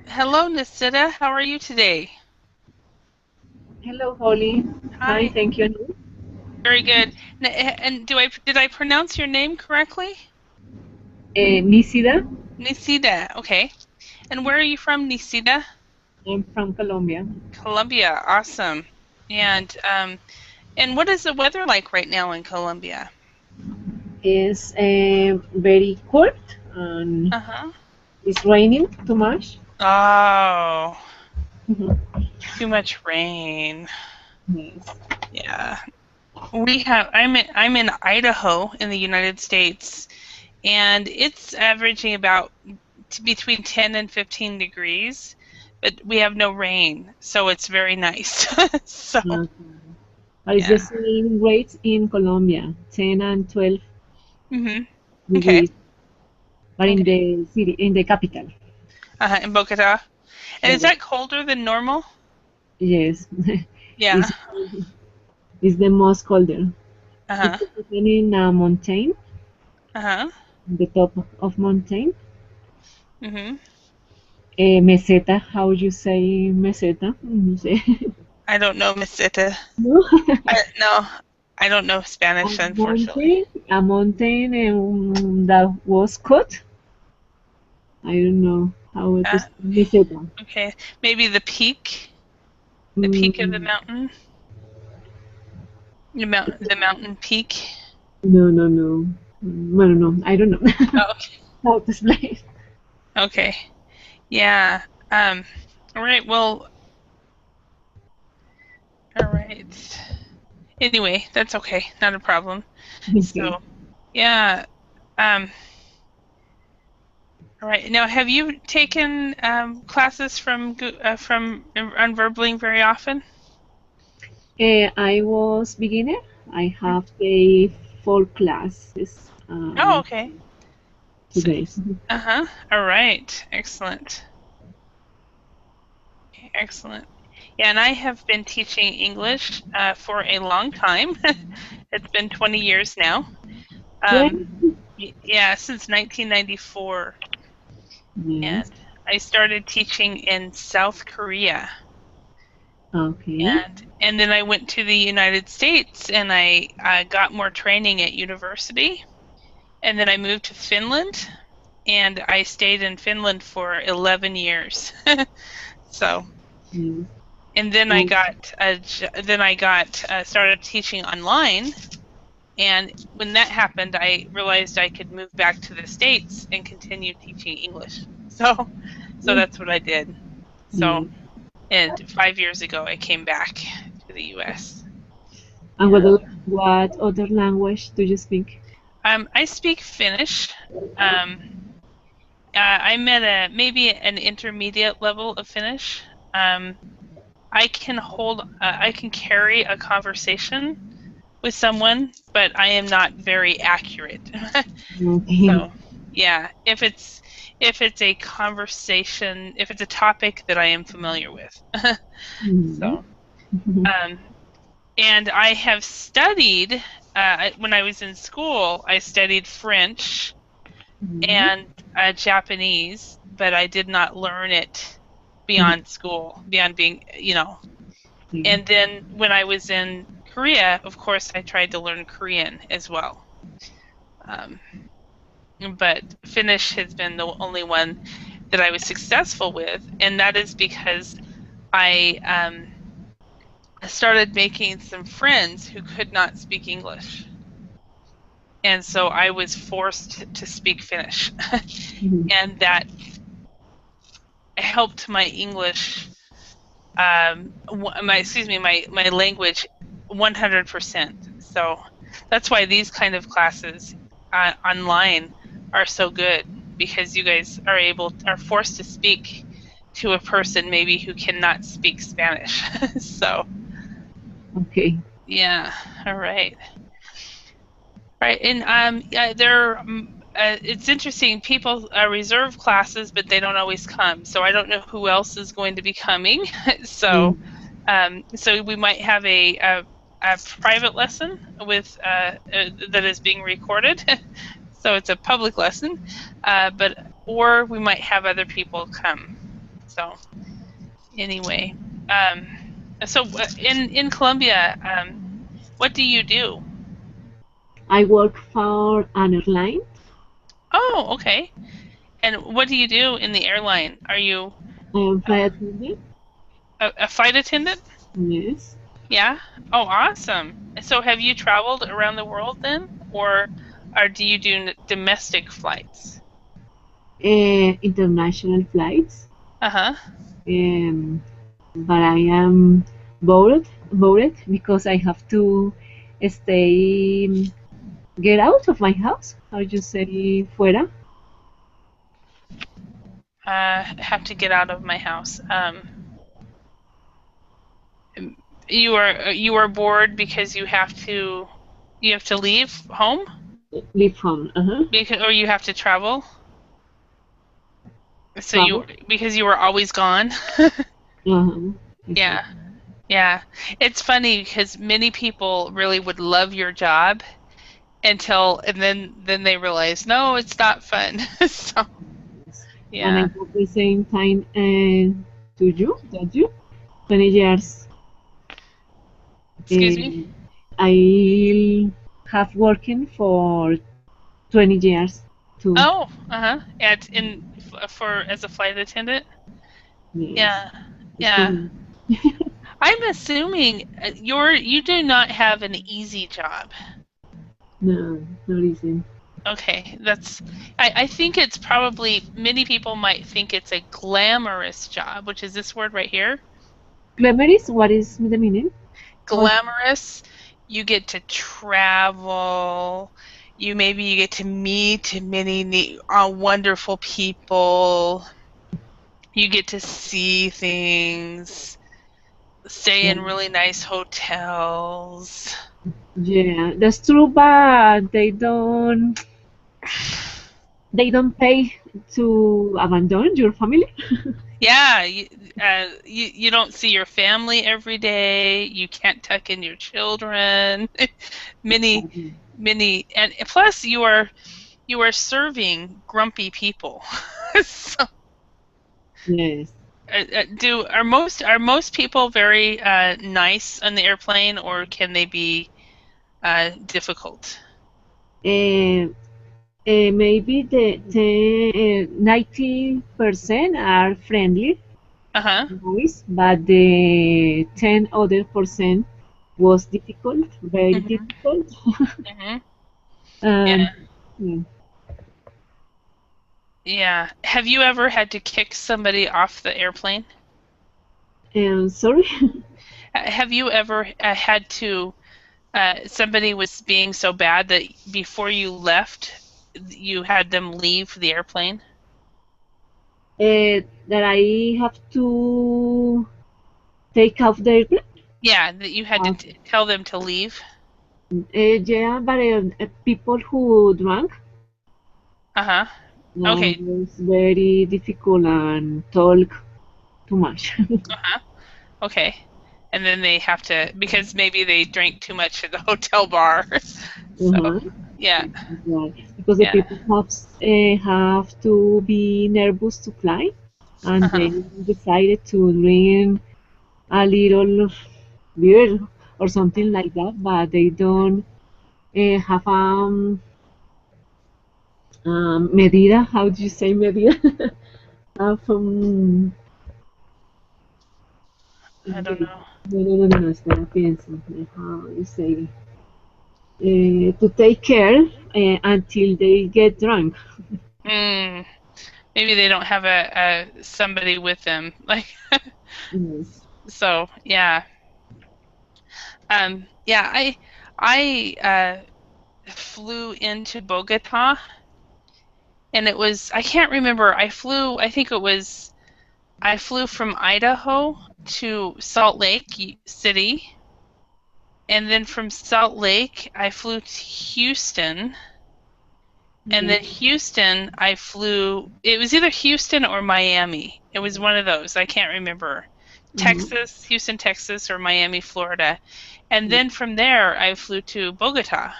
Hello, Nisida. How are you today? Hello, Holly. Hi, Hi. thank you. Very good. And did I pronounce your name correctly? Nisida, Nisida. Okay. And where are you from, Nisida? I'm from Colombia. Colombia. Awesome. And what is the weather like right now in Colombia? It's very cold and Uh-huh. it's raining too much. Oh, Mhm. too much rain. Yes. Yeah. I'm in Idaho in the United States, and it's averaging about between 10 and 15 degrees, but we have no rain, so it's very nice. So, Okay. But it's the yeah. same rates in Colombia, 10 and 12 Mhm. Okay. degrees, but in Okay. the city, in the capital. In Bogota. And is Bogotá. that colder than normal? Yes, Yeah. it's, it's the most colder. Uh-huh. It's located in a mountain, Uh-huh. the top of mountain. Mhm. Meseta, how would you say meseta? No sé. I don't know, Miss Ita. No? No, I don't know A Spanish, unfortunately. mountain, a mountain that was cut. I don't know how it Uh, is. Meseta. okay. Maybe the peak of the Mm, mountain, the mountain peak. no, no, no. Well, no, I don't know Oh, okay. how to explain. Okay. Yeah. Um, all right. Well, all right. Anyway, that's okay. Not a problem. Okay. So, yeah. Um, all right. Now, have you taken classes from Unverbling very often? I was beginner. I have a 4 classes Oh, okay. So, today. uh-huh. All right. Excellent. Okay, excellent. Yeah, and I have been teaching English for a long time. It's been 20 years now. Um, 20? yeah, since 1994. Yes. And I started teaching in South Korea. Okay. And then I went to the United States and I got more training at university. And then I moved to Finland and I stayed in Finland for 11 years. So, Yes. and then I Um, got started teaching online. And when that happened, I realized I could move back to the States and continue teaching English. So that's what I did. So, yes. and 5 years ago, I came back to the U.S. And Yeah. what other language do you speak? I speak Finnish. Um, I'm at maybe an intermediate level of Finnish. Um, I can carry a conversation with someone, but I am not very accurate. Okay. So, yeah, if it's a conversation, if it's a topic that I am familiar with. Mhm. So, um, and I have studied when I was in school. I studied French Mhm. and Japanese, but I did not learn it Mhm. beyond school, beyond being. Sí. And then when I was in Korea, of course, I tried to learn Korean as well. Um, but Finnish has been the only one that I was successful with, and that is because I started making some friends who could not speak English. And so I was forced to speak Finnish. Mhm. And that helped my English, my language 100%. So that's why these kind of classes online are so good, because you guys are forced to speak to a person maybe who cannot speak Spanish. So, Okay. yeah, all right. Right, and yeah, it's interesting. People reserve classes, but they don't always come. So I don't know who else is going to be coming. So, Mm. so we might have a private lesson that is being recorded. So it's a public lesson, but or we might have other people come. So anyway, um, so in Colombia, what do you do? I work for an airline. Oh, okay. And what do you do in the airline? Are you I am flight attendant. a flight attendant? Yes. Yeah. Oh, awesome. So have you traveled around the world then, or do you do domestic flights? International flights. Uh-huh. Um, but I am bored because I have to stay, get out of my house. How do you say fuera? Have to get out of my house. You are bored because you have to leave home Leave home. or you have to travel. So Travel. because you were always gone. Uh-huh. Yeah. Exactly. Yeah. It's funny because many people really would love your job and then they realize no, it's not fun. So Yes. And I yeah. work the same time to you, that you, 20 years. Excuse me. Uh, I have working for 20 years too. Oh, uh-huh. For as a flight attendant. Yes. Yeah. It's too Yeah. long. I'm assuming you do not have an easy job. No, not easy. Okay, I think it's probably many people might think it's a glamorous job, which is this word right here. Glamorous, what is the meaning? What? Glamorous, you get to travel, you get to meet many wonderful people, you get to see things, stay in really nice hotels. Yeah, that's true, but they don't pay to abandon your family. Yeah, you don't see your family every day. You can't tuck in your children. Many, Exactly. and plus you are serving grumpy people. So, Yes. do are most people very nice on the airplane, or can they be difficult? Uh, Maybe the 90% are friendly, Uh-huh. nice, but the 10 other percent was difficult, very Mhm. difficult. Mhm. Yeah. And yeah. Yeah. Have you ever had to kick somebody off the airplane? Sorry. Have you ever had to somebody was being so bad that before you left, you had them leave the airplane? That I have to take off the airplane. Yeah, that you had to Uh, tell them to leave? yeah, but people who drank, Uh-huh. it Okay. was very difficult and talk too much. Uh-huh. Okay. And then they have to, because maybe they drank too much at the hotel bar. So, Uh-huh. yeah. Right. Because the Yeah. people have to be nervous to fly, and they Uh-huh. decided to drink a little beer or something like that, but they don't have medida. How do you say medida? I don't Okay. know. No, espera, pienso. How you say? To take care until they get drunk. Mm, maybe they don't have a somebody with them. Like, Yes. so, yeah. Yeah, I flew into Bogota, and I can't remember. I flew from Idaho to Salt Lake City, and then from Salt Lake I flew to Houston, and Yes. then Houston I flew. It was either Houston or Miami. It was one of those. I can't remember. Mhm. Houston, Texas, or Miami, Florida. And then from there I flew to Bogota.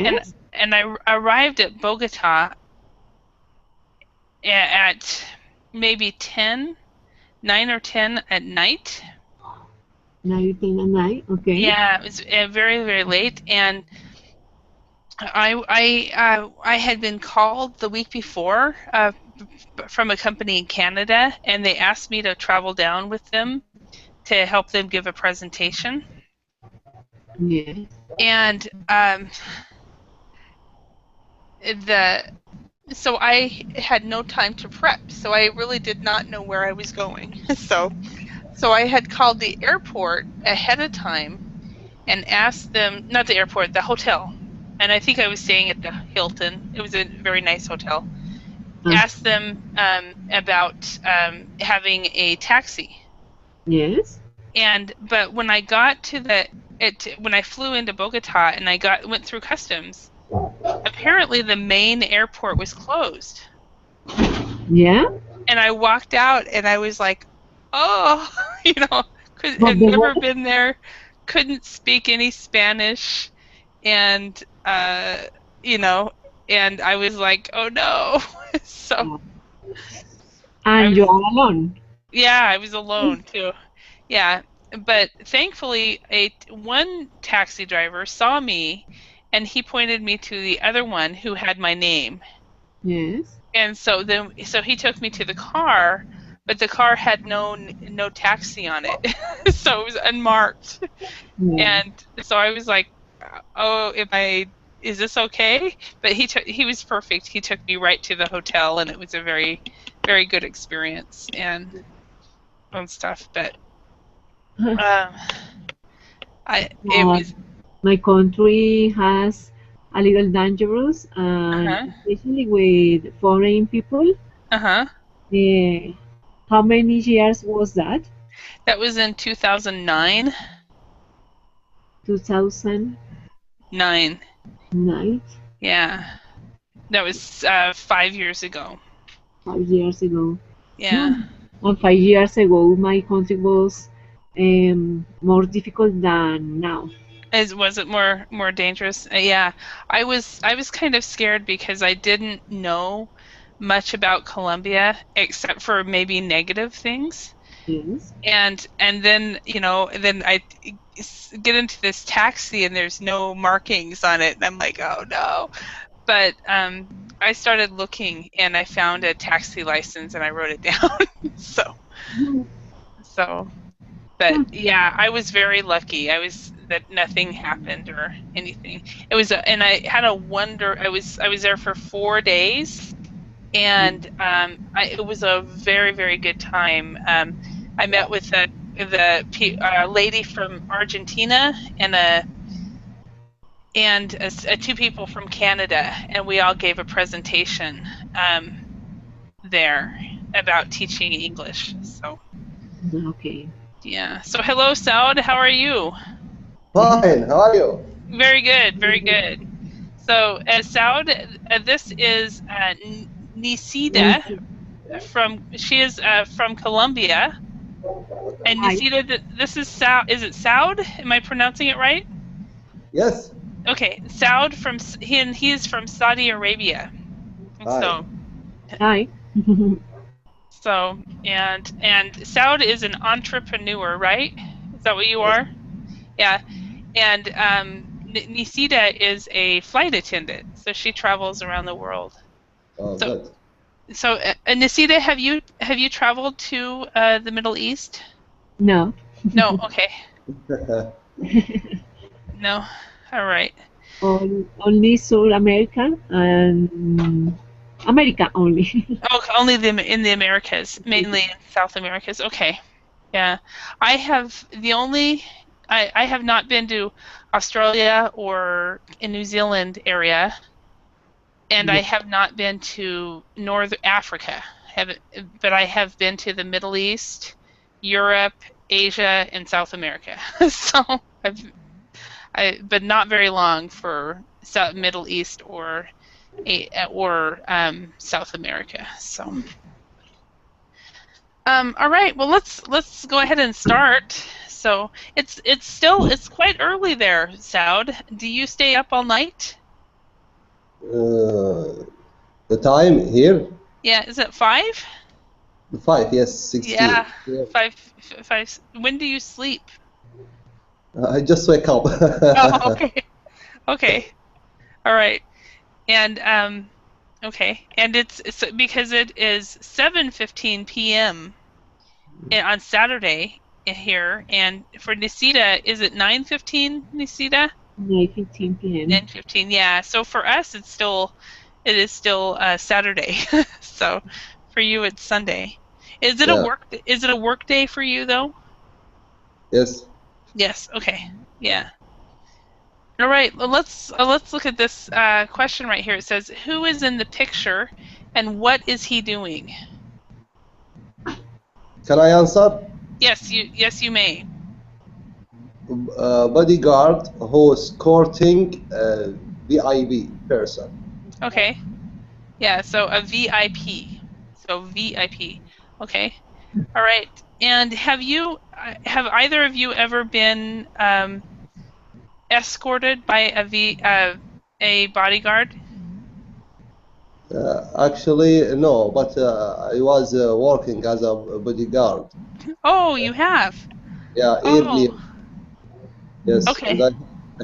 And Yes. and I arrived at Bogota at maybe 10. 9 or 10 at night. 9 at night. Okay. Yeah, it was very, very late, and I had been called the week before from a company in Canada, and they asked me to travel down with them to help them give a presentation. Yes. And the so I had no time to prep, so I really did not know where I was going. So I had called the airport ahead of time and asked them, not the airport, the hotel. And I think I was staying at the Hilton. It was a very nice hotel. Ah, Asked them about having a taxi. yes. But when I got to when I flew into Bogota and went through customs, apparently the main airport was closed. Yeah. And I walked out and I was like, oh, But had the never weather. been there, couldn't speak any Spanish, and you know, and I was like, oh no. So I And you was, are alone. yeah, I was alone too. Yeah, but thankfully, one taxi driver saw me, and he pointed me to the other one who had my name. Yes. And so he took me to the car, but the car had no taxi on it, so it was unmarked. Yes. And so I was like, "Oh, is this okay?" But he was perfect. He took me right to the hotel, and it was a very, very good experience and stuff. But um, I it But was my country has a little dangerous, and uh-huh especially with foreign people. uh-huh. Uh, how many years was that? That was in 2009. 2009. Nine. Yeah, that was 5 years ago. 5 years ago. Yeah. And 5 years ago, my country was more difficult than now. Was it more dangerous? Yeah, I was kind of scared because I didn't know much about Colombia except for maybe negative things. Yes. And then then I get into this taxi and there's no markings on it, and I'm like, oh no. But I started looking and I found a taxi license and I wrote it down. So so but yeah, I was very lucky. I was that nothing happened or anything. And I had a wonder. I was there for 4 days, and it was a very very good time. I met with the lady from Argentina and two people from Canada, and we all gave a presentation there about teaching English. So Okay. yeah. So hello, Saud. How are you? Fine, how are you? Very good, very good. So, Saud, this is Nisida she is from Colombia, and Hi. Nisida, this is Saud. Is it Saud? Am I pronouncing it right? Yes. Okay, Saud he is from Saudi Arabia. Hi. So, Hi. and Saud is an entrepreneur, right? Is that what you Yes. are? Yeah. And Nisida is a flight attendant, so she travels around the world. Oh, So, good. Nisida, have you traveled to the Middle East? No. No. Okay. No. All right. Only South America and America only. Oh, only in the Americas, mainly in South Americas. Okay. Yeah. I have the only I have not been to Australia or in New Zealand area, and I Yeah. have not been to North Africa. But I have been to the Middle East, Europe, Asia, and South America. So but not very long for Middle East or South America. So, all right. Well, let's go ahead and start. So it's quite early there, Saud. Do you stay up all night? Uh, the time here? Yeah, is it 5? 5, yes, 16. Yeah, Yeah. five. When do you sleep? I just wake up. Oh, okay. Okay. All right. And okay. And it's because it is 7:15 p.m. On Saturday here, and for Nisita, is it 9:15, Nisita? 9:15 p.m. 9:15. Yeah. So for us, it is still Saturday. So for you, it's Sunday. Yeah, Is it a work day for you though? yes. Yes. Okay. Yeah. All right. Well, let's look at this question right here. It says, "Who is in the picture, and what is he doing?" Can I answer? Yes, you may. Bodyguard who is courting a VIP person. Okay. Yeah. So a VIP. So VIP. Okay. All right. And have either of you ever been escorted by a bodyguard? Actually, no, but I was working as a bodyguard. Oh, you have. Yeah, Oh, earlier, yes, and okay. I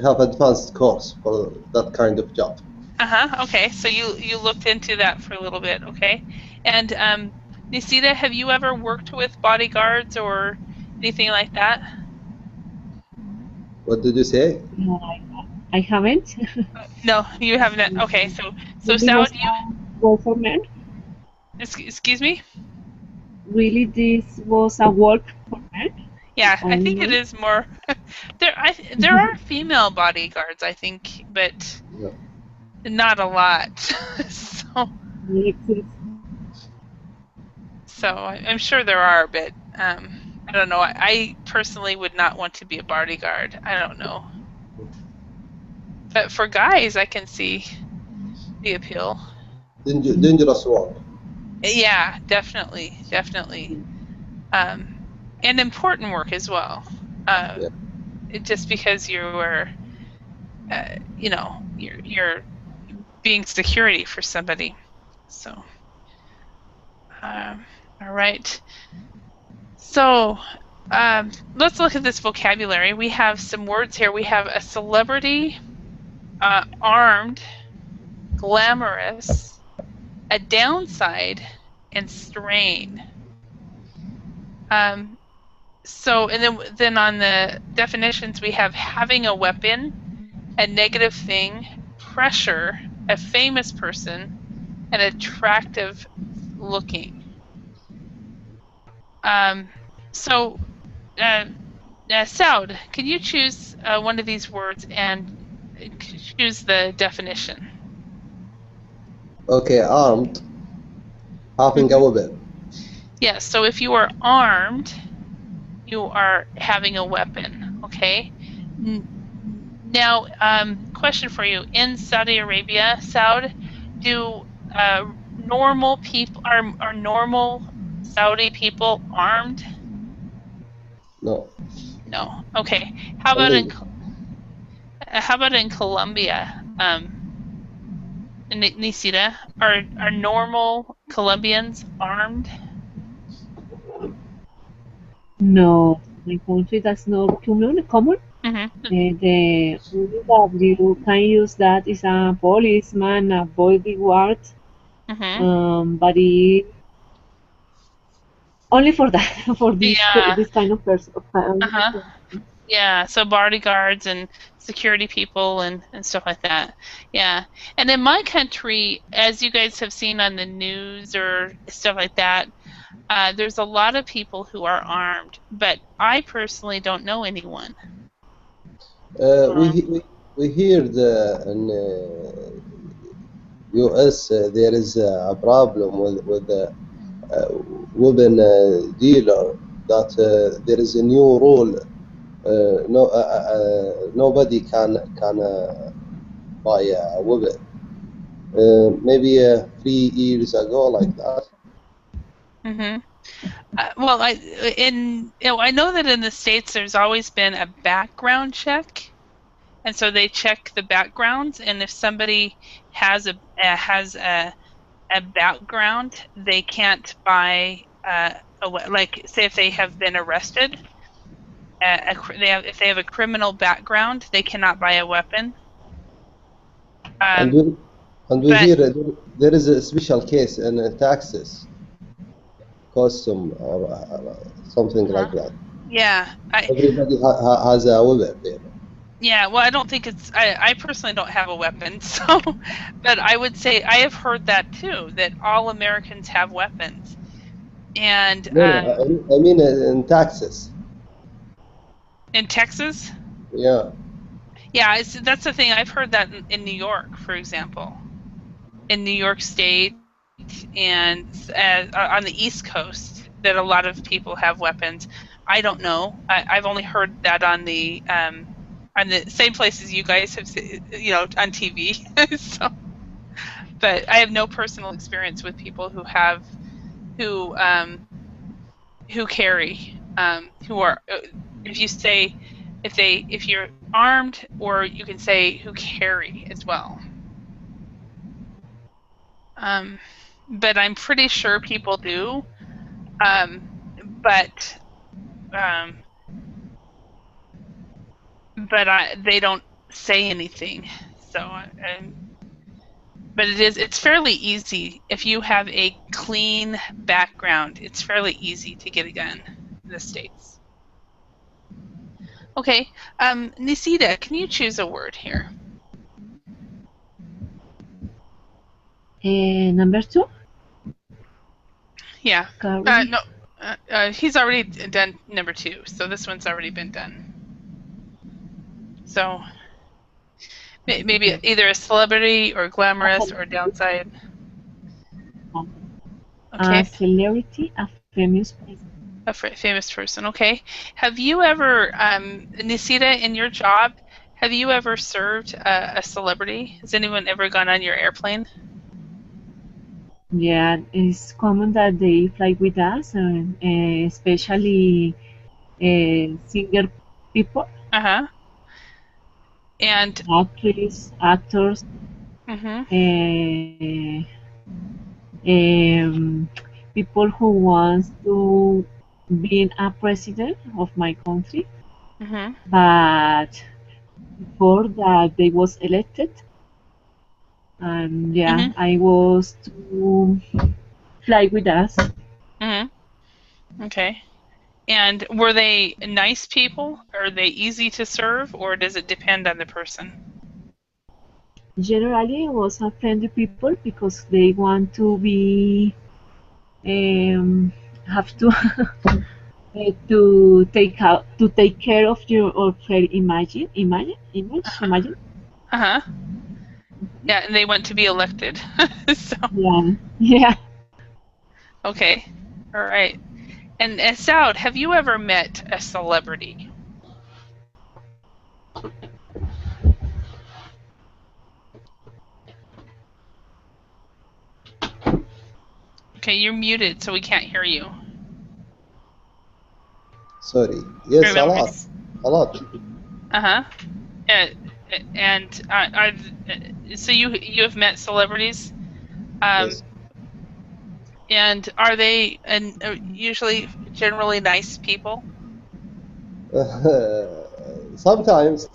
have advanced course for that kind of job. Uh-huh. Okay. So you looked into that for a little bit, okay? And Nisita, have you ever worked with bodyguards or anything like that? What did you say? No, I haven't. No, you haven't. Okay. So Really Saud, was you a work for men. excuse me? Really, this was a work for men, Yeah, I only think it men. is more there are female bodyguards, I think, but Yeah. not a lot. So It's I'm sure there are, but I don't know. I personally would not want to be a bodyguard. I don't know. But for guys, I can see the appeal. Dangerous work. Yeah, definitely. Um, and important work as well. Yeah. Just because you're being security for somebody. So, um, all right. So, let's look at this vocabulary. We have some words here. We have a celebrity, armed, glamorous, a downside, and strain. Um, and then on the definitions, we have having a weapon, a negative thing, pressure, a famous person, and attractive looking. Um, so, uh, Saud, can you choose one of these words and choose the definition? Okay, armed, having a weapon. Yes, so if you are armed, you are having a weapon, okay? Now, question for you. In Saudi Arabia, Saud, do normal people are normal Saudi people armed? No, No. Okay. How about only in Colombia? Nisida, are normal Colombians armed? no, my country that's not common. Mm-hmm. The only that you can use that is a policeman, a bodyguard, Mm-hmm. but it, only for that, for Yeah. this kind of person. Uh-huh. Yeah, so bodyguards and security people and stuff like that. Yeah. And in my country, as you guys have seen on the news or stuff like that, there's a lot of people who are armed, but I personally don't know anyone. uh, we, Um, he- we we hear in US there is a problem with the weapon dealer that there is a new rule. No, nobody can buy a weapon. Maybe 3 years ago, like that. mhm. Well, I know that in the States there's always been a background check. And so they check the backgrounds, and if somebody has a background, they can't buy like say if they have been arrested, if they have a criminal background, they cannot buy a weapon. And we but hear there is a special case in Texas, custom or something like that. yeah, Everybody has a weapon there. yeah. Well, I don't think it's. I personally don't have a weapon, so. But I would say I have heard that too. That all Americans have weapons, and No, I mean in Texas. in Texas. Yeah. Yeah, that's the thing. I've heard that in New York, for example, in New York State, and on the East Coast, that a lot of people have weapons. I don't know. I've only heard that on the same places you guys have, on TV. So, but I have no personal experience with people who carry, who are. If you say, if you're armed, or you can say who carry as well. But I'm pretty sure people do. But they don't say anything. So, but it's fairly easy if you have a clean background. It's fairly easy to get a gun in the States. Okay, Nisita, can you choose a word here? Number 2. Yeah. Carrie. No. He's already done number 2, so this one's already been done. So maybe either a celebrity or glamorous or downside. Okay. A celebrity, a famous person. A famous person. Okay. Have you ever, Nisita, in your job, have you ever served a celebrity? Has anyone ever gone on your airplane? Yeah, it's common that they fly with us, and especially singer people. And actors. People who want to be a president of my country, but before that they was elected, and I was to fly with us. Okay. And were they nice people? Are they easy to serve, or does it depend on the person? Generally, it was a friendly people because they want to be have to to take care of her image. Yeah, and they want to be elected. So. Yeah. Okay. All right. And Saud, have you ever met a celebrity? Okay, you're muted, so we can't hear you. Sorry. Yes, a lot. And so you have met celebrities, Yes. and are they usually generally nice people? Sometimes.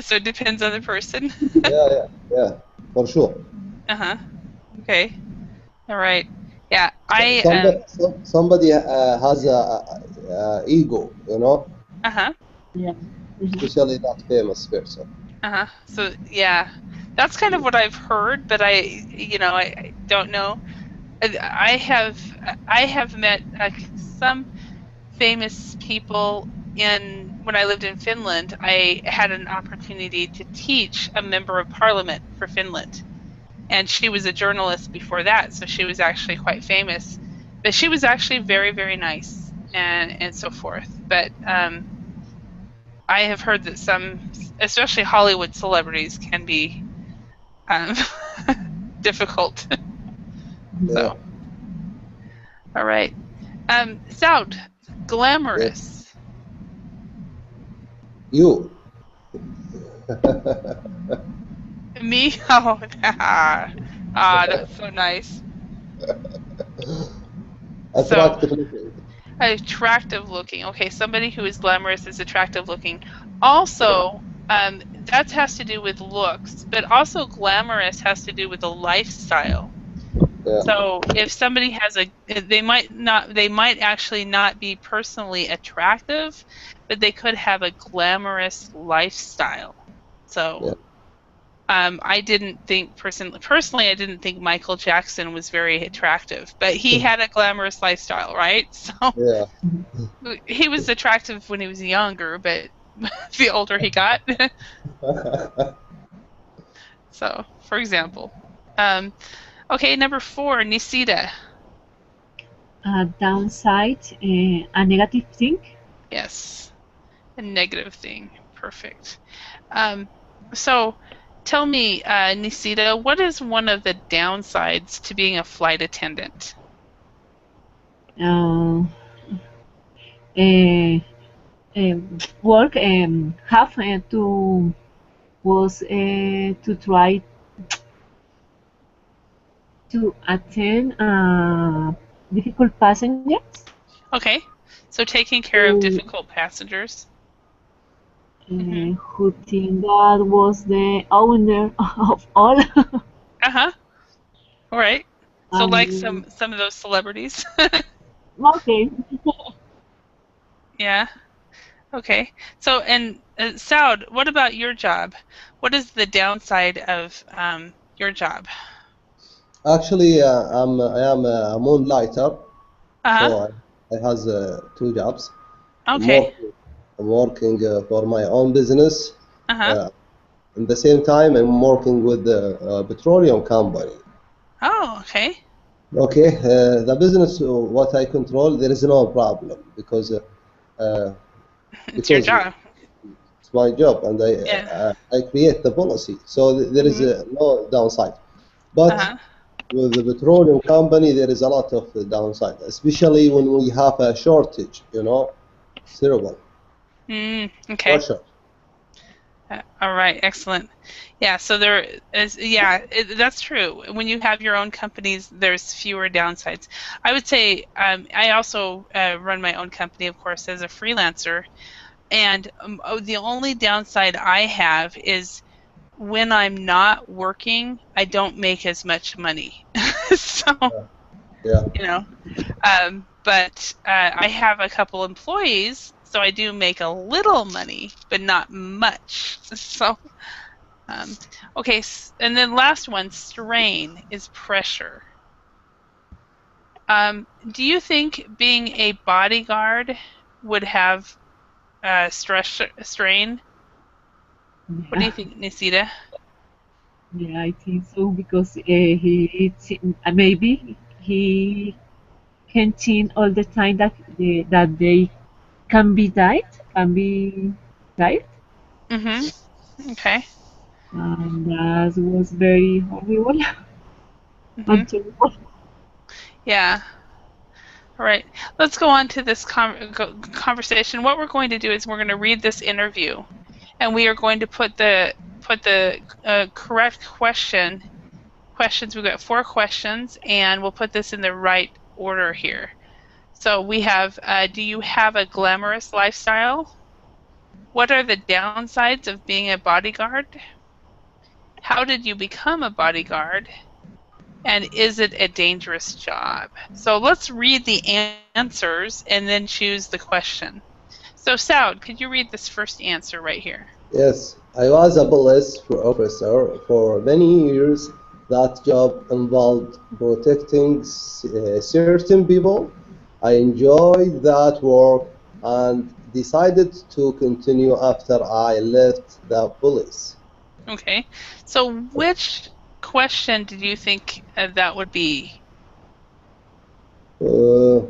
So it depends on the person. Yeah, for sure. Okay. All right. Yeah, somebody has a ego, you know. Yeah. Especially that famous person. So yeah, that's kind of what I've heard, but I don't know. I have met some famous people when I lived in Finland. I had an opportunity to teach a member of parliament for Finland, and she was a journalist before that, so she was actually quite famous. But she was actually very, very nice and so forth. But I have heard that some, especially Hollywood celebrities, can be difficult. So, all right. Saud, glamorous. You. Me? Oh, that's so nice. So, Attractive looking. attractive looking. Okay, somebody who is glamorous is attractive looking. Also, that has to do with looks, but also glamorous has to do with a lifestyle. Yeah. So if somebody has they might actually not be personally attractive, but they could have a glamorous lifestyle. So Yeah. I didn't think personally, I didn't think Michael Jackson was very attractive, but he had a glamorous lifestyle, right? So Yeah. he was attractive when he was younger, but the older he got. So, for example, um, okay, number 4, Nisida. A downside, a negative thing. Yes, a negative thing. Perfect. So, tell me, Nisida, what is one of the downsides to being a flight attendant? Uh, uh, Work have to was to try to attend difficult passengers. Okay, so taking care of Who difficult passengers. Hmm. who think that was the owner of all. Uh-huh. All right. So like um, some of those celebrities. okay. Yeah. Okay. So and Saud, what about your job? What is the downside of your job? Actually, I am a moonlighter, Uh-huh. so I has two jobs. I'm Okay. working, I'm working for my own business. Uh-huh. Uh, at the same time, I'm working with the petroleum company. Oh, okay. Okay, the business what I control, there is no problem uh, It's your because job. it's my job and Yeah. I create the policy, so there is Hmm. no downside. But Uh-huh. with the petroleum company, there is a lot of downside, especially when we have a shortage. It's terrible Okay. pressure. All right, excellent. Yeah, so there is, yeah, that's true. When you have your own companies, there's fewer downsides. I would say I also run my own company, of course, as a freelancer. And the only downside I have is when I'm not working, I don't make as much money. So, Yeah, you know, but I have a couple employees, so I do make a little money, but not much. So, um, okay, and then last one, strain is pressure. Do you think being a bodyguard would have strain? What do you Yeah, think, Nisita? yeah, I think so because maybe he can think all the time that they can be died, Okay. and that was very horrible Hmm. and terrible. Yeah. All right. Let's go on to this conversation. What we're going to do is we're going to read this interview, and we are going to put the correct questions. We've got 4 questions, and we'll put this in the right order here. So we have, do you have a glamorous lifestyle? What are the downsides of being a bodyguard? How did you become a bodyguard? And is it a dangerous job? So let's read the answers and then choose the question. So Saud, could you read this first answer right here? yes. I was a police officer for many years. That job involved protecting certain people. I enjoyed that work and decided to continue after I left the police. Okay. So which question did you think that would be? Uh,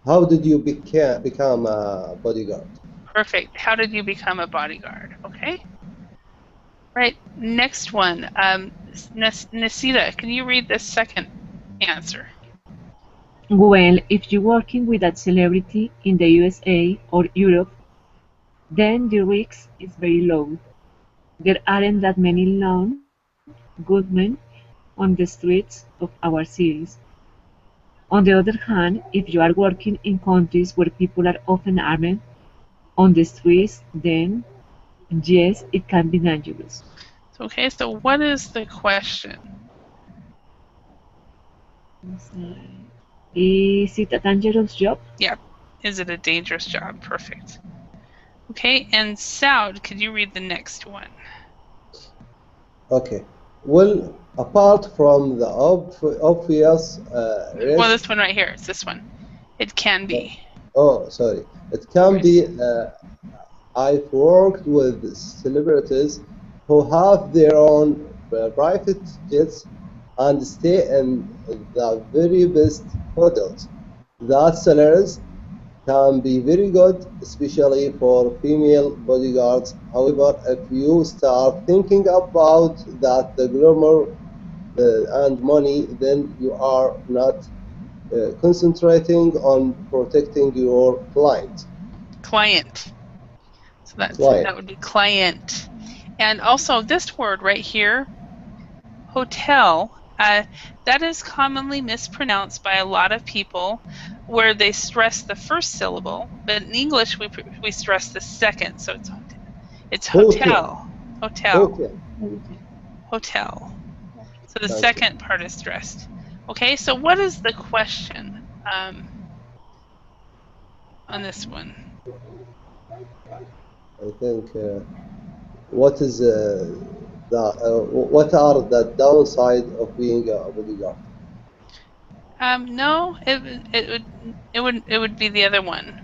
how did you become a bodyguard? Perfect. How did you become a bodyguard? Okay. Right. Next one. Nasida, can you read the second answer? Well, if you're working with a celebrity in the USA or Europe, then the risk is very low. There aren't that many known good men on the streets of our cities. On the other hand, if you are working in countries where people are often armed on the streets, then yes, it can be dangerous. Okay, so what is the question? Is it a dangerous job? Yeah, is it a dangerous job? Perfect. Okay, and Saud, could you read the next one? Okay. Well, apart from the obvious Well, risk, this one right here. It's this one. It can be. oh, sorry, it can be. I've worked with celebrities who have their own private jets and stay in the very best hotels. That salaries can be very good, especially for female bodyguards. However, if you start thinking about that the glamour and money, then you are not concentrating on protecting your client. Client. So that Client. would be client. And also this word right here, hotel, that is commonly mispronounced by a lot of people where they stress the first syllable, but in English we stress the second, so it's hotel. Hotel. Okay. Hotel. So the Thank second part is stressed. Okay, so what is the question on this one? I think what is what are the downside of being a bodyguard? No, it would be the other one.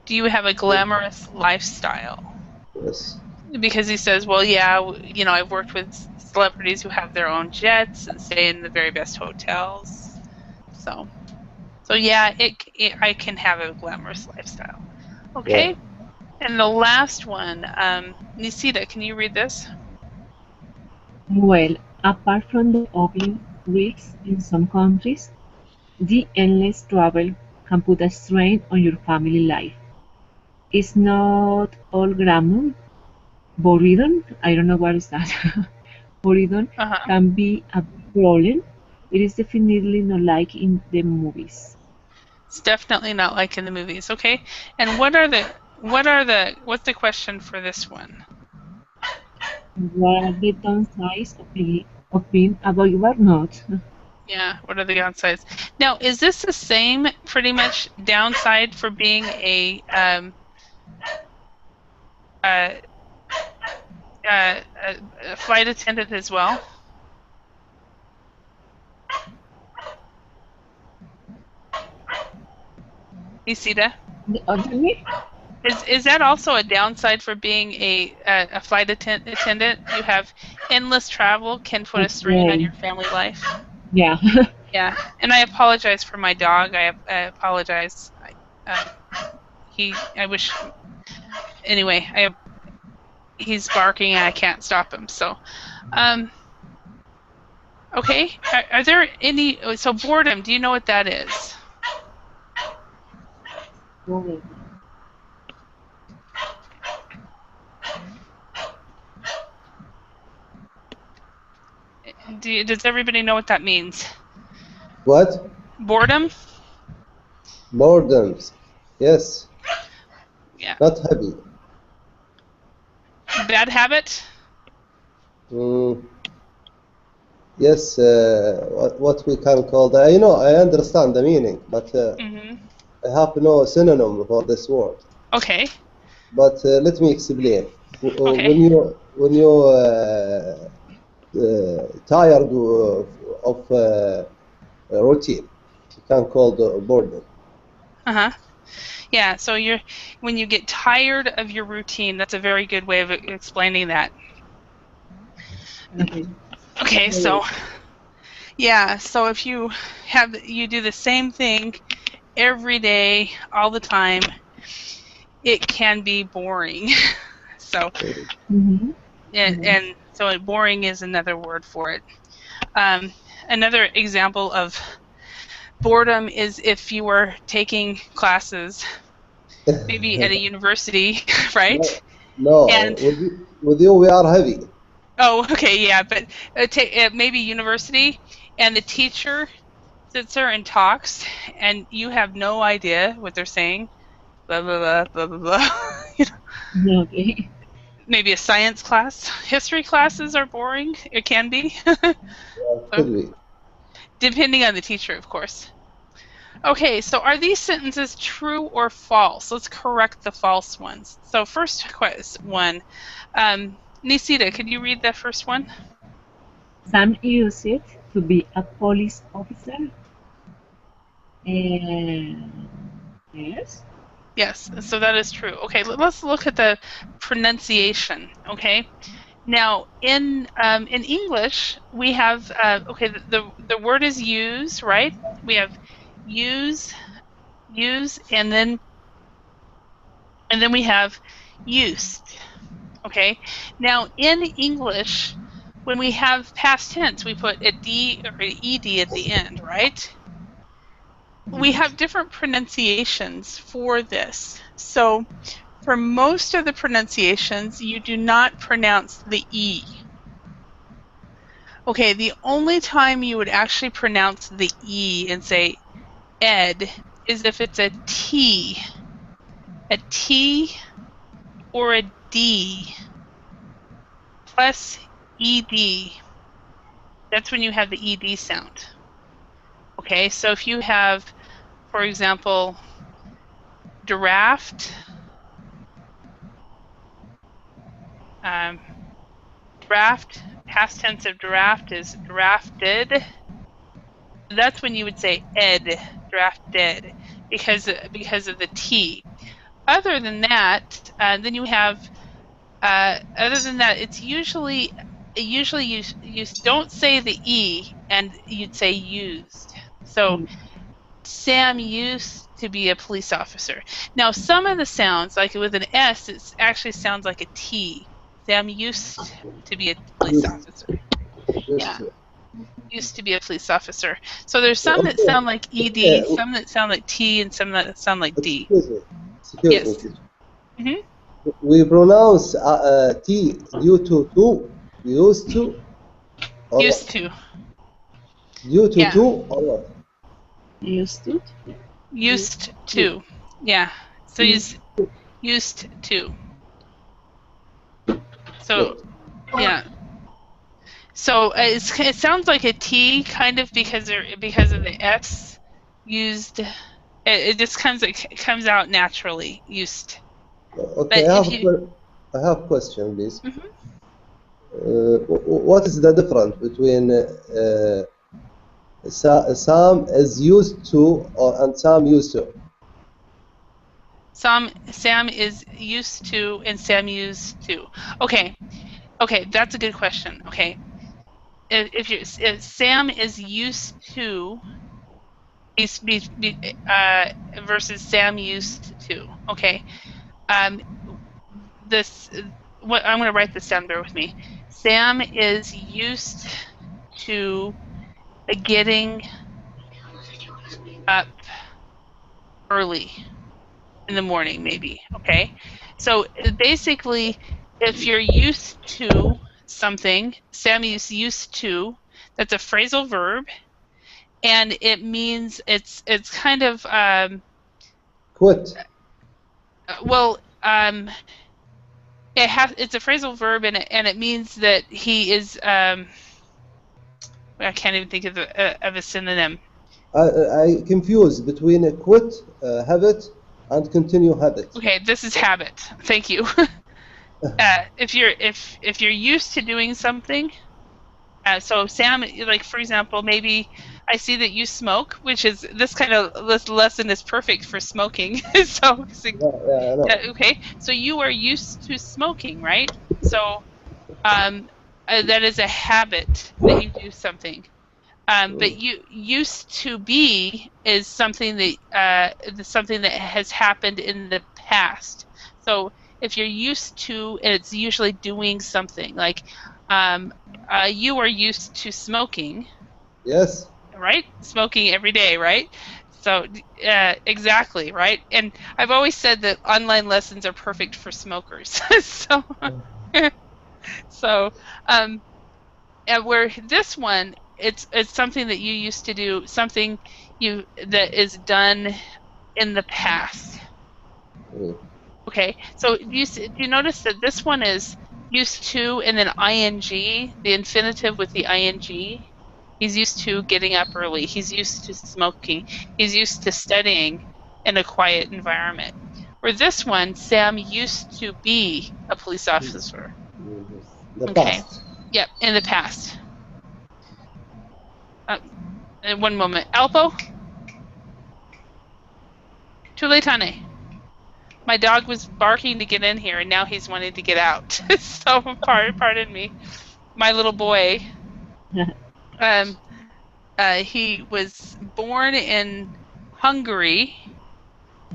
Do you have a glamorous lifestyle? Yes. Because he says, well, yeah, you know, I've worked with celebrities who have their own jets and stay in the very best hotels. So yeah, I can have a glamorous lifestyle. Okay. Yeah. And the last one, Nisita, can you read this? Well, apart from the obvious risks in some countries, the endless travel can put a strain on your family life. It's not all glamour. Boredom, I don't know what is that. Boredom can be a problem. It is definitely not like in the movies. It's definitely not like in the movies, okay? And what's the question for this one? What are the downsides of being a bodyguard? Not. Yeah, what are the downsides? Now, is this the same pretty much downside for being a flight attendant as well? You see that? Is that also a downside for being a flight attendant? You have endless travel, can put a strain on your family life. Yeah. Yeah, and I apologize for my dog. I apologize. I wish. Anyway, he's barking and I can't stop him. So, okay. Are there any? So boredom. Do you know what that is? Does everybody know what that means? What? Boredom? Boredoms. Yes. Yeah. Not happy. Bad habit? Yes, what we can call that. You know, I understand the meaning, but I have no synonym for this word. Okay. But let me explain. Okay. When you tired of routine, you can call the boredom. Yeah. So when you get tired of your routine, that's a very good way of explaining that. Okay. So yeah. So if you do the same thing every day, all the time, it can be boring. So, and so boring is another word for it. Another example of boredom is if you were taking classes, maybe at a university, right? No, And with you we are heavy. Oh, okay, yeah, but maybe university, and the teacher sits there and talks, and you have no idea what they're saying. Blah blah blah blah blah blah. You know, Okay. maybe a science class. History classes are boring. It can be, Yeah, could be. depending on the teacher, of course. Okay, so are these sentences true or false? Let's correct the false ones. So first one, Nisita, could you read the first one? Sam used it to be a police officer. And yes. Yes, so that is true. Okay, let's look at the pronunciation. Okay, now in English we have okay, the word is use, right? We have use, and then we have used. Okay, now in English, when we have past tense, we put a d or an ed at the end, right? We have different pronunciations for this. So for most of the pronunciations, you do not pronounce the E. Okay, the only time you would actually pronounce the E and say ed is if it's a T or a D plus ed. That's when you have the ed sound. Okay, so if you have, for example, draft, draft, past tense of draft is drafted. That's when you would say ed, drafted, because of the T. Other than that, then you have, other than that, it's usually you don't say the E, and you'd say used. So Sam used to be a police officer. Now, some of the sounds, like with an S, it actually sounds like a T. Sam used to be a police officer. Yeah, used to be a police officer. So there's some that sound like ED, some that sound like T, and some that sound like D. Excuse me. Mm-hmm. We pronounce T due to used to. Or Used to. Due to Yeah. or what? Used to. Used to. Yeah. So used to. So yeah. So it sounds like a T, kind of, because of the S used. It just comes out naturally. Used. Okay, I have a question, please. Mm-hmm. What is the difference between Sam is used to and Sam used to? Sam is used to and Sam used to. Okay, that's a good question. Okay, if Sam is used to versus Sam used to. Okay, what I'm going to write this down. Bear with me. Sam is used to getting up early in the morning, maybe. Okay, so basically, if you're used to something, Sam is used to. That's a phrasal verb, and it means it's kind of Quit. well, it's a phrasal verb, and it means that he is. I can't even think of a synonym. I confuse between a quit habit and continue habit. Okay, this is habit. Thank you. If you're used to doing something, so Sam, like for example, maybe I see that you smoke, which is this kind of this lesson is perfect for smoking. So okay, so you are used to smoking, right? So that is a habit that you do something. But you used to be is something that has happened in the past. So if you're used to, it's usually doing something. Like you are used to smoking. Yes. Right? Smoking every day, right? So exactly, right? And I've always said that online lessons are perfect for smokers. So So, and where this one, it's something that you used to do, something that is done in the past. Mm. Okay, so do you notice that this one is used to and then ing, the infinitive with the ing? He's used to getting up early. He's used to smoking. He's used to studying in a quiet environment. Where this one, Sam used to be a police officer. The Okay, past. yep, in the past. One moment. Alpo? Tuletane. My dog was barking to get in here, and now he's wanting to get out. So pardon me. My little boy. Um, he was born in Hungary.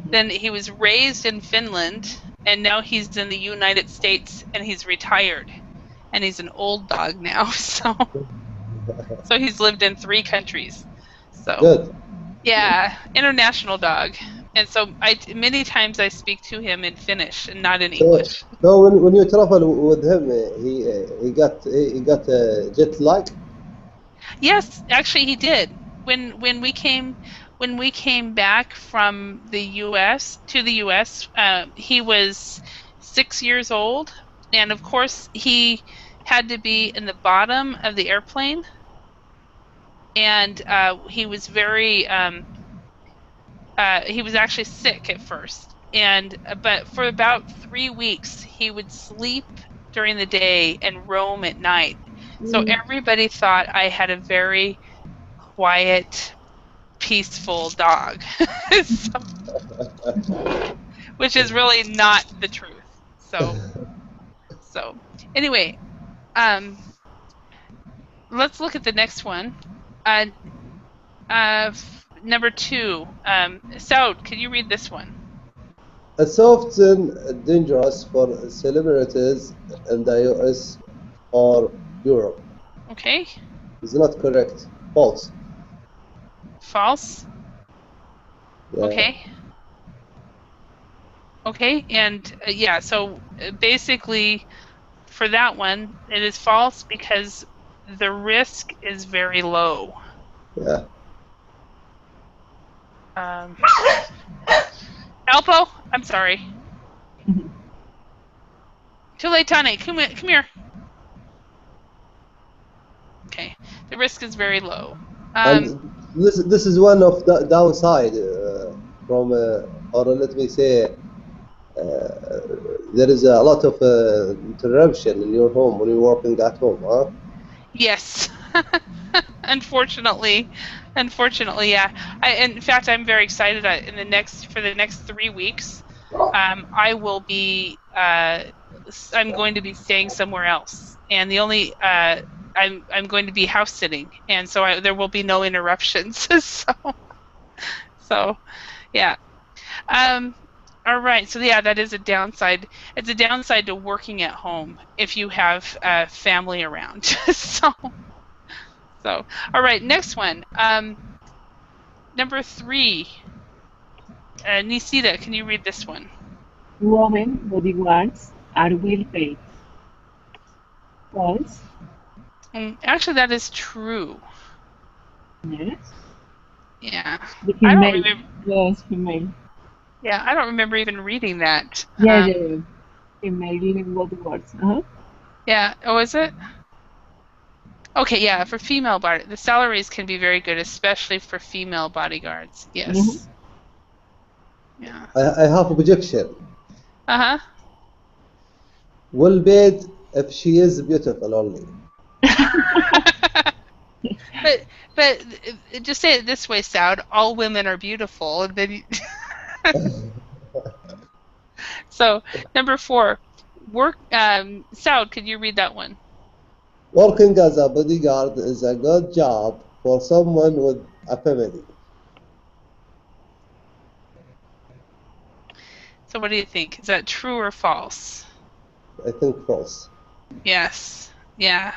Then he was raised in Finland, and now he's in the United States, and he's retired. And he's an old dog now, so he's lived in 3 countries. So Good. yeah, international dog. And so many times I speak to him in Finnish and not in English. So when you travel with him, he got jet lag. Yes, actually he did. When we came back from the U.S. to the U.S., he was 6 years old, and of course he had to be in the bottom of the airplane, and he was he was actually sick at first, and but for about 3 weeks he would sleep during the day and roam at night. So everybody thought I had a very quiet, peaceful dog, so, which is really not the truth. So anyway, let's look at the next one. Number 2. Saud, can you read this one? It's often dangerous for celebrities in the US or Europe. Okay. It's not correct. False. False. Yeah. Okay, and yeah, so basically for that one, it is false because the risk is very low. Yeah. Alpo, I'm sorry. Tuletane, come here. Okay, the risk is very low. And this is one of the downside from, or let me say, there is a lot of interruption in your home when you're working at home, huh? Yes. Unfortunately, yeah. In fact, I'm very excited. For the next 3 weeks, I will be. I'm going to be staying somewhere else, and the only I'm going to be house sitting, and so there will be no interruptions. so yeah. All right. So yeah, that is a downside. It's a downside to working at home if you have family around. So all right. Next one. Number 3. Nisita, can you read this one? Women bodyguards are well paid. False. Actually, that is true. Yes. Yeah. The I don't female. remember. Yes, female. Yeah, I don't remember even reading that. Yeah, female living bodyguards. Yeah. Oh, is it? Okay. Yeah. For female body, the salaries can be very good, especially for female bodyguards. Yes. Yeah. I have a objection. Well paid if she is beautiful only. But just say it this way, Saud. All women are beautiful, and then. So number 4, work. Saud, could you read that one? Working as a bodyguard is a good job for someone with a family. So what do you think? Is that true or false? I think false. Yes. Yeah.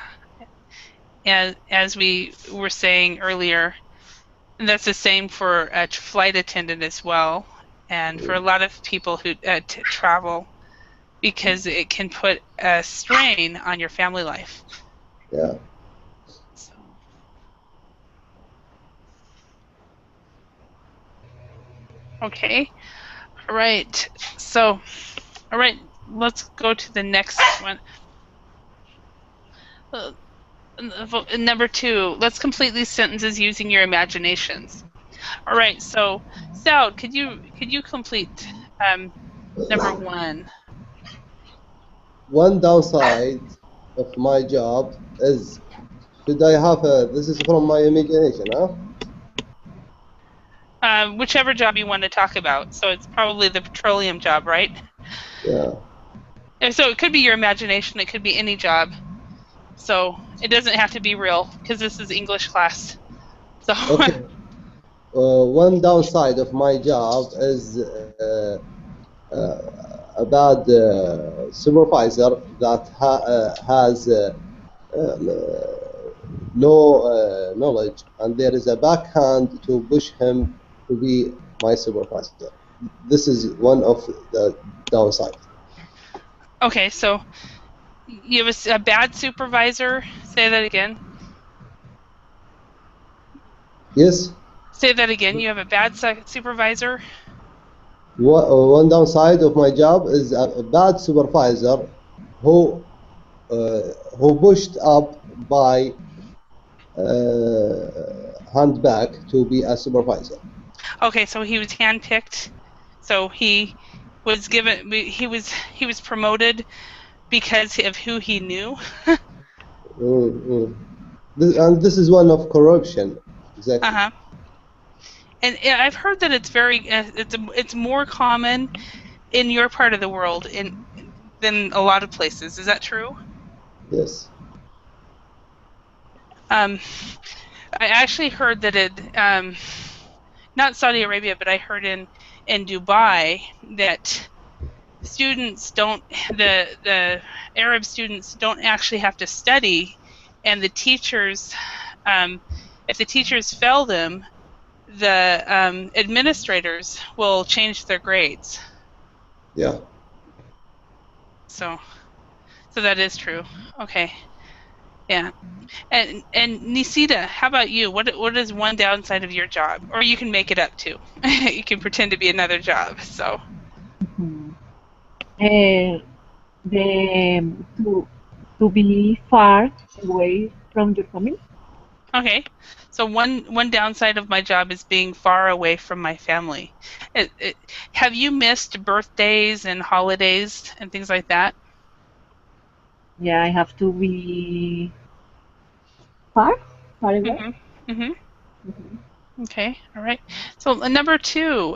And as we were saying earlier, and that's the same for a flight attendant as well, and for a lot of people who travel because it can put a strain on your family life. Yeah. So. Okay. All right. So, all right, let's go to the next one. Number 2, let's complete these sentences using your imaginations. All right. So, Saud, could you complete number 1? One downside of my job is, should I have a, this is from my imagination, huh? Whichever job you want to talk about. So it's probably the petroleum job, right? Yeah. So it could be your imagination. It could be any job. So it doesn't have to be real because this is English class. So Okay. One downside of my job is a bad supervisor that has low knowledge, and there is a backhand to push him to be my supervisor. This is one of the downside. okay, so you have a bad supervisor. Say that again. Yes. Say that again. You have a bad supervisor. One downside of my job is a bad supervisor who who pushed up by hand back to be a supervisor. Okay, so he was handpicked. So he was given. He was promoted because of who he knew. This is one of corruption. Exactly. Uh-huh. And I've heard that it's very it's more common in your part of the world than a lot of places. Is that true? Yes. I actually heard that not Saudi Arabia, but I heard in Dubai that the Arab students don't actually have to study, and the teachers, if the teachers fail them, the administrators will change their grades. Yeah. So that is true. Okay. Yeah. And Nisita, how about you? What is one downside of your job? Or you can make it up too. You can pretend to be another job. So. Uh, the to be far away from your family. Okay. So one downside of my job is being far away from my family. Have you missed birthdays and holidays and things like that? Yeah, I have to be far away. Mhm. Mhm. Mhm. Okay. All right. So number 2,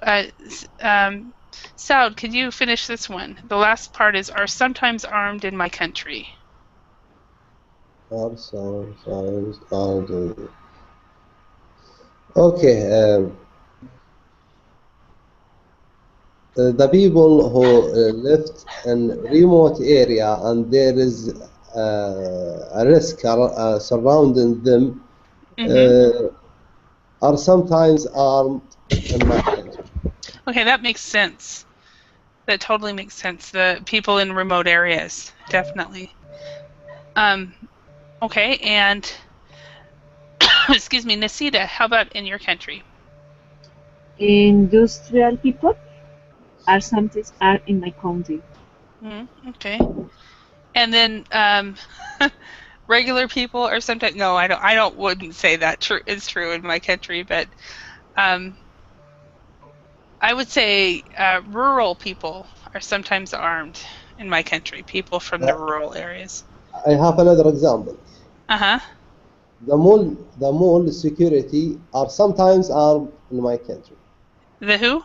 Saud, could you finish this one? The last part is are sometimes armed in my country. Okay. The people who lived in remote area and there is a risk surrounding them Mhm. uh, are sometimes armed in my country. Okay, that makes sense. That totally makes sense. The people in remote areas, definitely. Um, okay, and excuse me, Nasida, how about in your country? Industrial people are sometimes are in my country. Okay, and then regular people are sometimes no, I don't wouldn't say that is true in my country, but um, I would say rural people are sometimes armed in my country. People from the Uh, rural areas. I have another example. Uh-huh. The mall security are sometimes armed in my country. The who?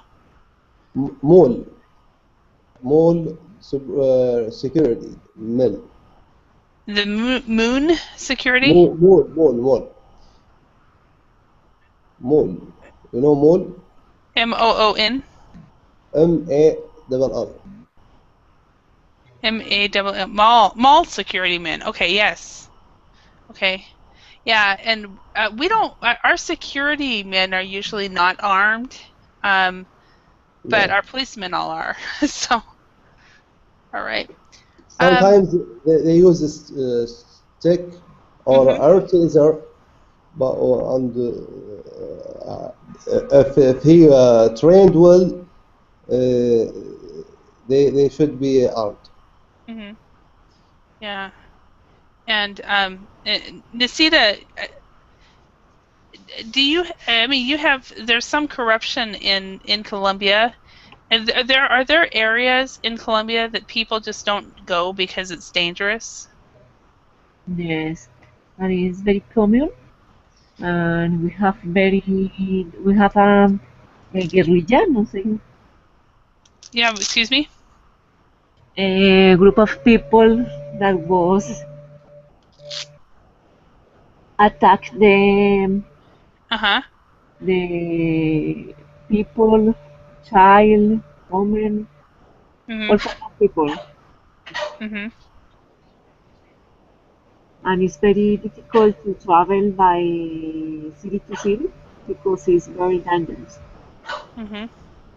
Mall, security, mall, The moon security? mall. You know mall? MOON? MALL. MALL. Mall security men. Okay, yes. Okay. Yeah, and we don't. Our security men are usually not armed, but Yeah. our policemen all are. So, All right. Sometimes they use a stick or Mhm. a taser, but if he trained well, they should be armed. Mhm. Yeah. And Nisita, do you? I mean, you have. There's some corruption in Colombia. And are there areas in Colombia that people just don't go because it's dangerous? Yes, that is very common, and we have a guerrilla, no sé, Yeah. Excuse me. a group of people that was attack Uh-huh. the people, child, women, all Mhm. kinds of people, Mhm. and it's very difficult to travel by city to city because it's very dangerous. Mhm.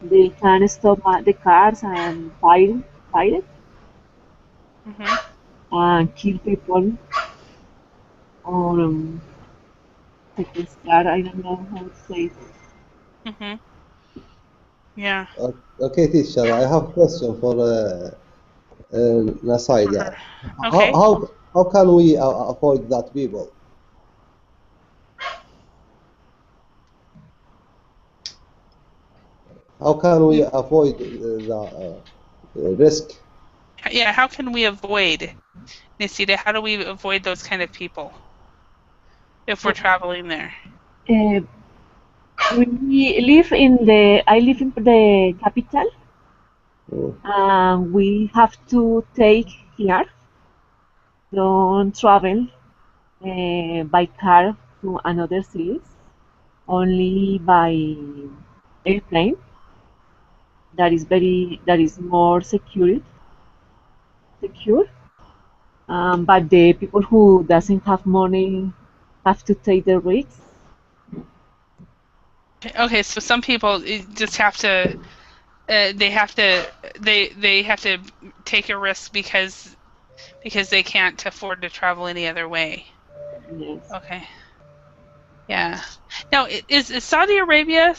They can stop the cars and fire it Mhm. and kill people or sequestrar. I don't know how to say it. Mhm. Yeah. Okay, teacher, I have a question for Nasai For her. there. How, Okay. how, how can we avoid that people? How can we avoid the risk? Yeah. How can we avoid Nisita? How do we avoid those kind of people if we're traveling there? Uh, we live in the I live in the capital, Mm, and we have to take care. Don't travel by car to another cities. Only by airplane. That is more secure. But the people who doesn't have money have to take the risks. Okay. So some people just have to. They have to. They have to take a risk because they can't afford to travel any other way. Yes. Okay. Yeah. Now, is Saudi Arabia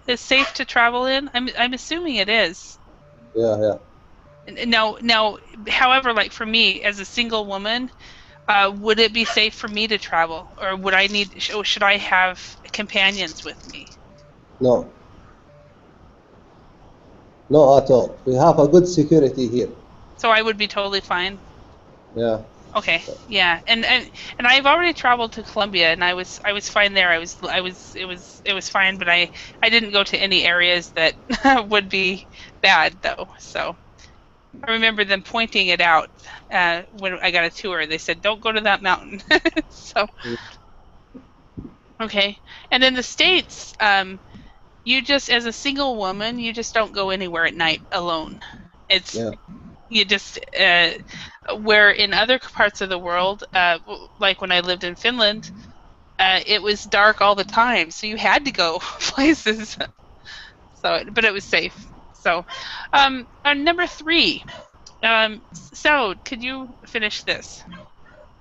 is safe to travel in? I'm assuming it is. yeah, yeah. Now, however, like for me as a single woman, would it be safe for me to travel, or would I need, or should I have companions with me? No, no at all. We have a good security here. So I would be totally fine. Yeah. Okay, yeah, and I've already traveled to Colombia, and I was fine there. It was fine, but I didn't go to any areas that would be bad though. So I remember them pointing it out when I got a tour. They said, "Don't go to that mountain." So okay, and in the States, you just as a single woman, you just don't go anywhere at night alone. It's Yeah. you just where in other parts of the world, like when I lived in Finland, it was dark all the time, so you had to go places. So, but it was safe. So, number three. So, could you finish this?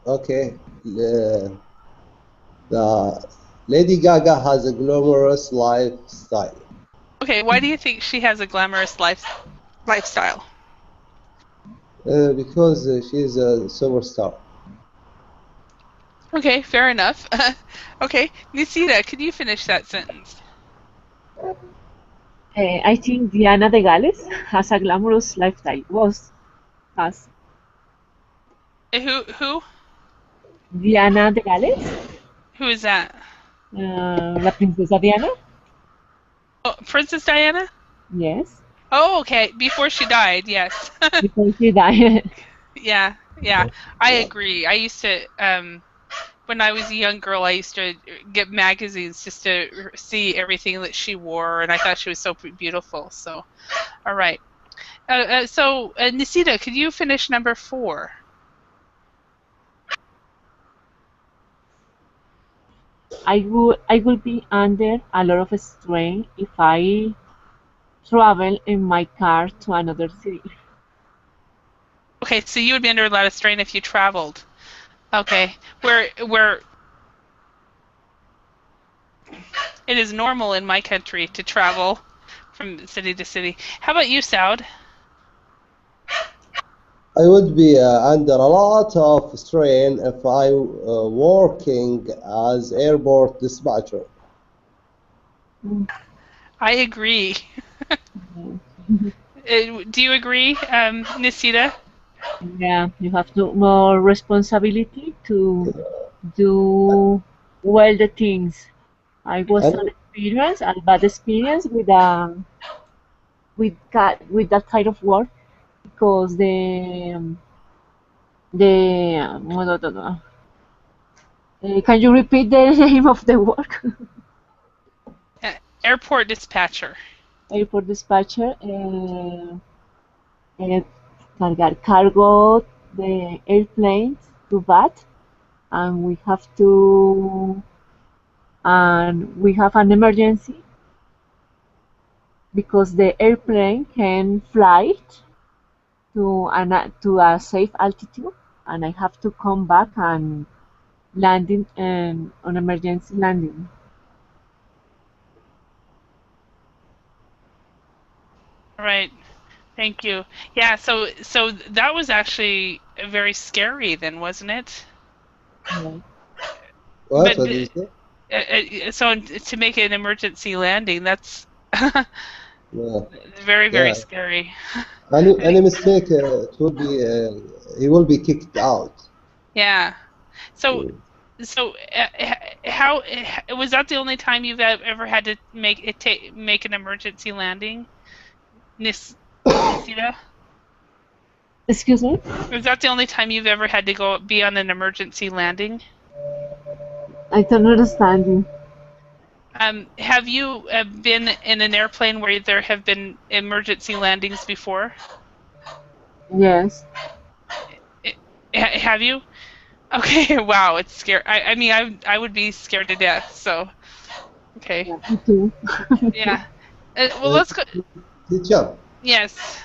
Okay. The Lady Gaga has a glamorous lifestyle Okay, why do you think she has a glamorous lifestyle? because she's a superstar. Okay, fair enough. Okay, Nisita, could you finish that sentence? I think Diana de Gales has a glamorous lifestyle. Has Who Diana de Gales, who is that? la princesa Diana. Oh, Princess Diana? Yes, Oh, okay. Before she died, yes. before she died. Yeah, yeah. I agree. I used to when I was a young girl, I used to get magazines just to see everything that she wore, and I thought she was so beautiful. So, all right. Nisita, could you finish number four? I will be under a lot of strain if I travel in my car to another city. Okay, so you would be under a lot of strain if you traveled. Okay, where it is normal in my country to travel from city to city. How about you, Saud? I would be under a lot of strain if I working as airport dispatcher. I agree. Do you agree, Nisita? Yeah, you have to more responsibility to do well the things. I was And an experience, a bad experience with that kind of work because no, no, no. Can you repeat the name of the work? Airport dispatcher. Airport dispatcher. Cargar cargo the airplanes to bat, and we have an emergency because the airplane can fly to a safe altitude, and I have to come back and landing on emergency landing. All right. Thank you. Yeah, so that was actually very scary then, wasn't it? Yeah. what? But What do you say? so to make an emergency landing, that's Yeah, very, very yeah. scary. Any mistake, it will be he will be kicked out. Yeah. So Mm. so how was that the only time you've ever had to make an emergency landing, Nisita? Excuse me? Was that the only time you've ever had to go be on an emergency landing? I don't understand you. Have you been in an airplane where there have been emergency landings before? Yes. Have you? Okay, wow, it's scary. I mean, I would be scared to death. So, okay, Yeah, me too. yeah. Well, Uh, let's go. Teacher, Yes.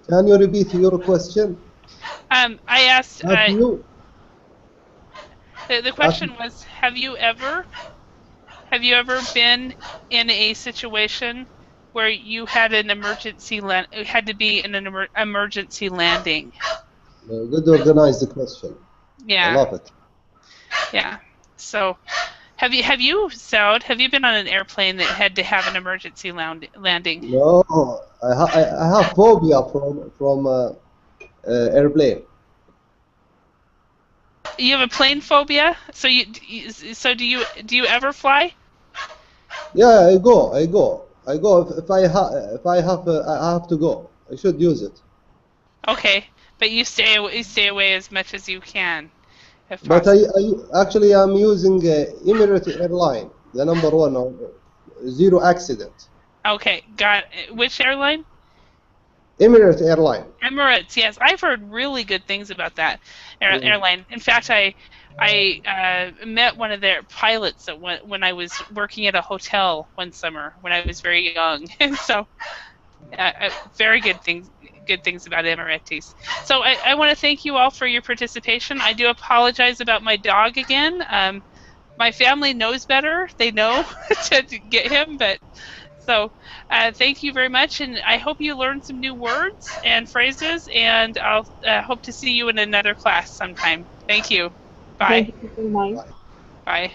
can you repeat your question? I asked. Have you? The Have, question was, have you ever been in a situation where you had an had to be in an emergency landing? good organized question. I Yeah, love it. yeah. So, have you, Saud, have you been on an airplane that had to have an emergency landing? No, I have phobia from airplane. You have a plane phobia? So do you ever fly? Yeah, I go. If I have I have to go. I should use it. Okay, but you stay away as much as you can, if But possible. I actually I'm using Emirates Airline, the number one, zero accident. Okay, got it. Which airline? Emirates Airline. Emirates. Yes, I've heard really good things about that Mm. airline. In fact, I met one of their pilots when I was working at a hotel one summer when I was very young. So very good things about Emirates. So I want to thank you all for your participation. I do apologize about my dog again. My family knows better. They know to get him, but so thank you very much, and I hope you learned some new words and phrases, and I'll hope to see you in another class sometime. Thank you. Thank Bye. you very much. Bye.